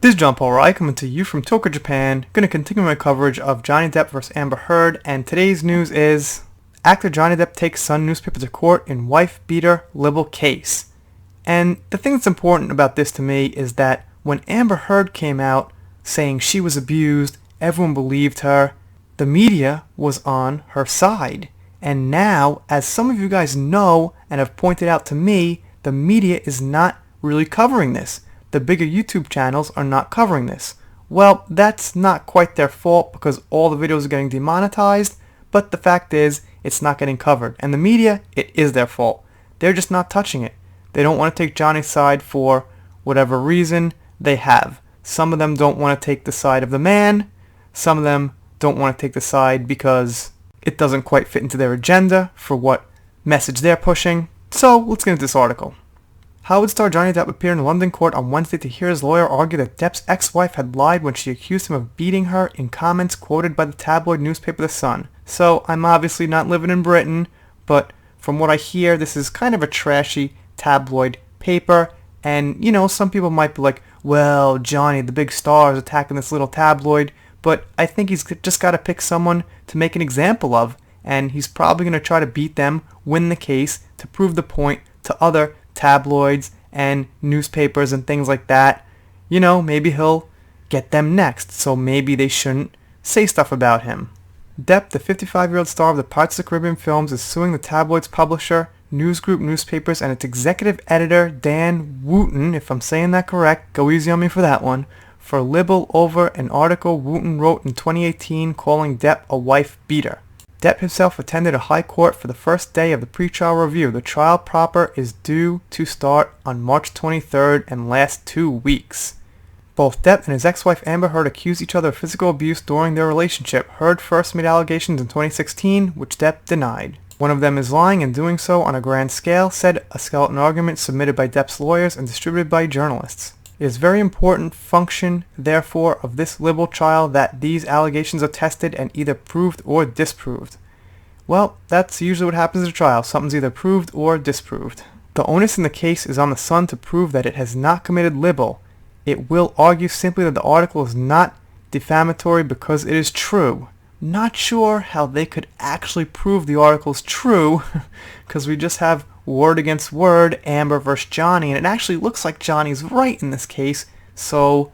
This is John Paul Rai coming to you from Tokyo, Japan. Going to continue my coverage of Johnny Depp vs. Amber Heard, and today's news is actor Johnny Depp takes Sun newspaper to court in wife-beater libel case. And the thing that's important about this to me is that when Amber Heard came out saying she was abused, everyone believed her, the media was on her side. And now, as some of you guys know and have pointed out to me, the media is not really covering this. The bigger YouTube channels are not covering this. Well, that's not quite their fault because all the videos are getting demonetized, but the fact is, it's not getting covered. And the media, it is their fault. They're just not touching it. They don't want to take Johnny's side for whatever reason they have. Some of them don't want to take the side of the man. Some of them don't want to take the side because it doesn't quite fit into their agenda for what message they're pushing. So, let's get into this article. Hollywood star Johnny Depp appeared in a London court on Wednesday to hear his lawyer argue that Depp's ex-wife had lied when she accused him of beating her in comments quoted by the tabloid newspaper The Sun. So, I'm obviously not living in Britain, but from what I hear, this is kind of a trashy tabloid paper, and, you know, some people might be like, well, Johnny, the big star, is attacking this little tabloid, but I think he's just got to pick someone to make an example of, and he's probably going to try to beat them, win the case, to prove the point to other tabloids and newspapers and things like that. You know, maybe he'll get them next, so maybe they shouldn't say stuff about him. Depp, the 55-year-old star of the Pirates of the Caribbean films, is suing the tabloid's publisher, News Group Newspapers, and its executive editor, Dan Wooten, if I'm saying that correct, go easy on me for that one, for libel over an article Wooten wrote in 2018 calling Depp a wife beater. Depp himself attended a high court for the first day of the pretrial review. The trial proper is due to start on March 23rd and last 2 weeks. Both Depp and his ex-wife Amber Heard accused each other of physical abuse during their relationship. Heard first made allegations in 2016, which Depp denied. One of them is lying and doing so on a grand scale, said a skeleton argument submitted by Depp's lawyers and distributed by journalists. It is very important function, therefore, of this libel trial that these allegations are tested and either proved or disproved. Well, that's usually what happens at a trial. Something's either proved or disproved. The onus in the case is on the Sun to prove that it has not committed libel. It will argue simply that the article is not defamatory because it is true. Not sure how they could actually prove the article's true, because we just have word against word, Amber versus Johnny, and it actually looks like Johnny's right in this case, so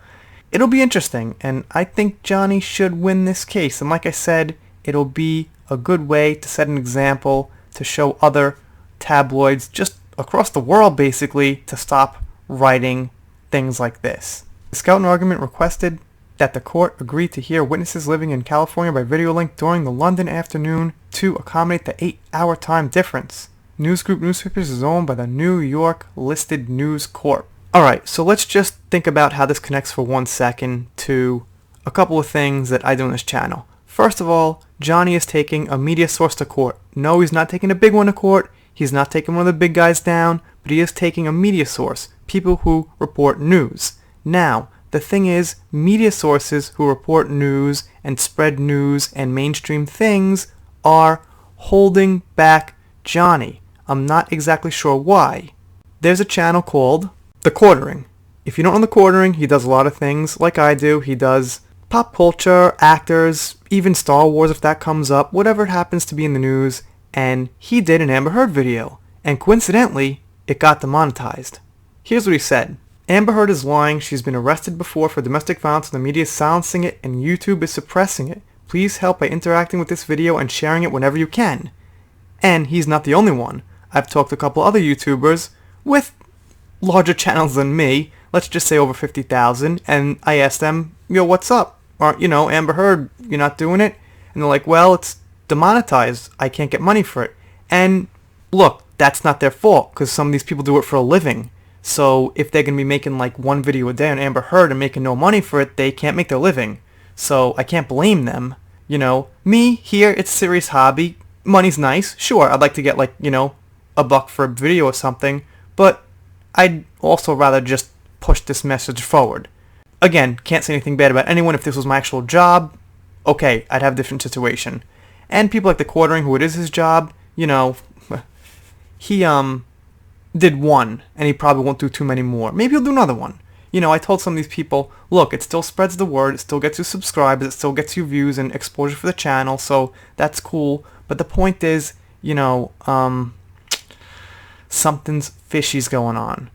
it'll be interesting, and I think Johnny should win this case, and like I said, it'll be a good way to set an example to show other tabloids just across the world basically to stop writing things like this. The skeleton argument requested that the court agree to hear witnesses living in California by video link during the London afternoon to accommodate the 8-hour time difference. News Group Newspapers is owned by the New York listed News Corp. Alright, so let's just think about how this connects for 1 second to a couple of things that I do on this channel. First of all, Johnny is taking a media source to court. No, he's not taking a big one to court. He's not taking one of the big guys down, but he is taking a media source, people who report news. Now, the thing is, media sources who report news and spread news and mainstream things are holding back Johnny. I'm not exactly sure why. There's a channel called The Quartering. If you don't know The Quartering, he does a lot of things like I do. He does pop culture, actors, even Star Wars if that comes up, whatever it happens to be in the news, and he did an Amber Heard video, and coincidentally, it got demonetized. Here's what he said. Amber Heard is lying. She's been arrested before for domestic violence and the media is silencing it and YouTube is suppressing it. Please help by interacting with this video and sharing it whenever you can. And he's not the only one. I've talked to a couple other YouTubers with larger channels than me, let's just say over 50,000, and I asked them, yo, what's up? Or, you know, Amber Heard, you're not doing it? And they're like, well, it's demonetized. I can't get money for it. And look, that's not their fault, because some of these people do it for a living. So if they're going to be making like one video a day on Amber Heard and making no money for it, they can't make their living. So I can't blame them. You know, me, here, it's a serious hobby. Money's nice. Sure, I'd like to get like, you know, $1 for a video or something. But I'd also rather just push this message forward. Again, can't say anything bad about anyone. If this was my actual job, okay, I'd have a different situation. And people like The Quartering, who it is his job, you know, he did one, and he probably won't do too many more. Maybe he'll do another one. I told some of these people, look, it still spreads the word, it still gets you subscribers, it still gets you views and exposure for the channel, so that's cool. But the point is, something's fishy's going on.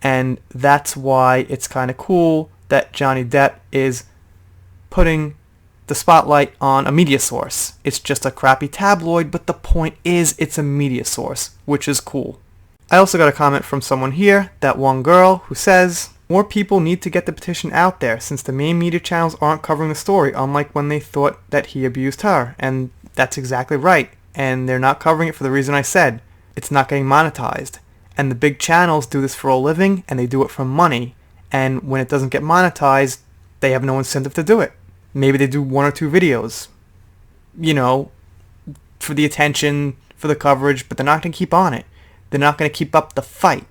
And that's why it's kind of cool that Johnny Depp is putting the spotlight on a media source. It's just a crappy tabloid, but the point is it's a media source, which is cool. I also got a comment from someone here, that one girl, who says, more people need to get the petition out there since the main media channels aren't covering the story, unlike when they thought that he abused her. And that's exactly right. And they're not covering it for the reason I said. It's not getting monetized. And the big channels do this for a living, and they do it for money. And when it doesn't get monetized, they have no incentive to do it. Maybe they do 1 or 2 videos, for the attention, for the coverage, but they're not going to keep on it. They're not going to keep up the fight.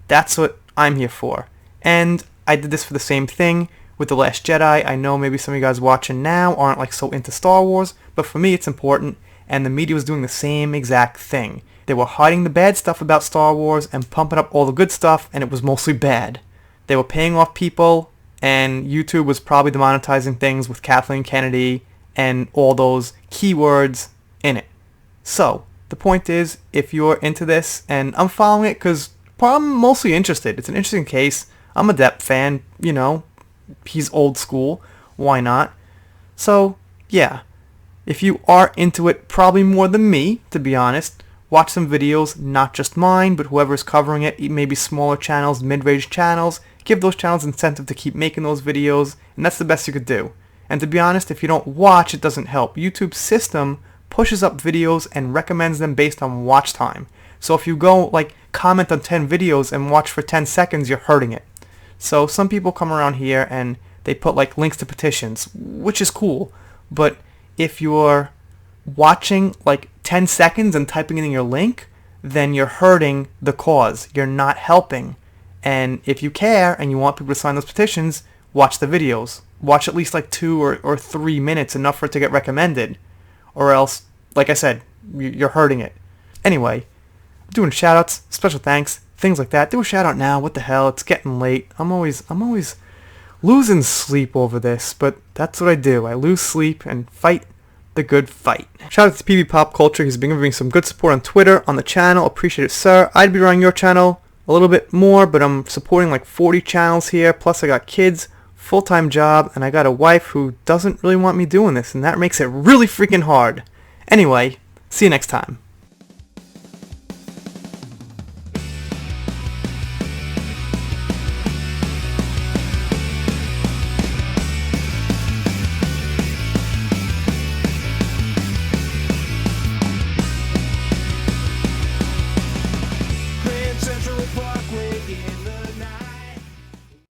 That's what I'm here for. And I did this for the same thing with The Last Jedi. I know maybe some of you guys watching now aren't like so into Star Wars, but for me it's important, and the media was doing the same exact thing. They were hiding the bad stuff about Star Wars and pumping up all the good stuff, and it was mostly bad. They were paying off people, and YouTube was probably demonetizing things with Kathleen Kennedy and all those keywords in it. So, the point is, if you're into this, and I'm following it because I'm mostly interested. It's an interesting case. I'm a Depp fan, he's old school. Why not? So, yeah. If you are into it, probably more than me, to be honest, watch some videos, not just mine, but whoever's covering it, maybe smaller channels, mid-range channels. Give those channels incentive to keep making those videos, and that's the best you could do. And to be honest, if you don't watch, it doesn't help. YouTube's system pushes up videos and recommends them based on watch time. So if you go, comment on 10 videos and watch for 10 seconds, you're hurting it. So some people come around here and they put, links to petitions, which is cool. But if you're watching, 10 seconds and typing in your link, then you're hurting the cause. You're not helping. And if you care and you want people to sign those petitions, watch the videos. Watch at least 2 or 3 minutes, enough for it to get recommended. Or else, like I said, you're hurting it. Anyway, I'm doing shoutouts, special thanks, things like that. Do a shoutout now. What the hell? It's getting late. I'm always losing sleep over this, but that's what I do. I lose sleep and fight the good fight. Shout out to PB Pop Culture. He's been giving some good support on Twitter, on the channel. Appreciate it, sir. I'd be running your channel a little bit more, but I'm supporting 40 channels here. Plus I got kids, full-time job, and I got a wife who doesn't really want me doing this, and that makes it really freaking hard. Anyway, see you next time.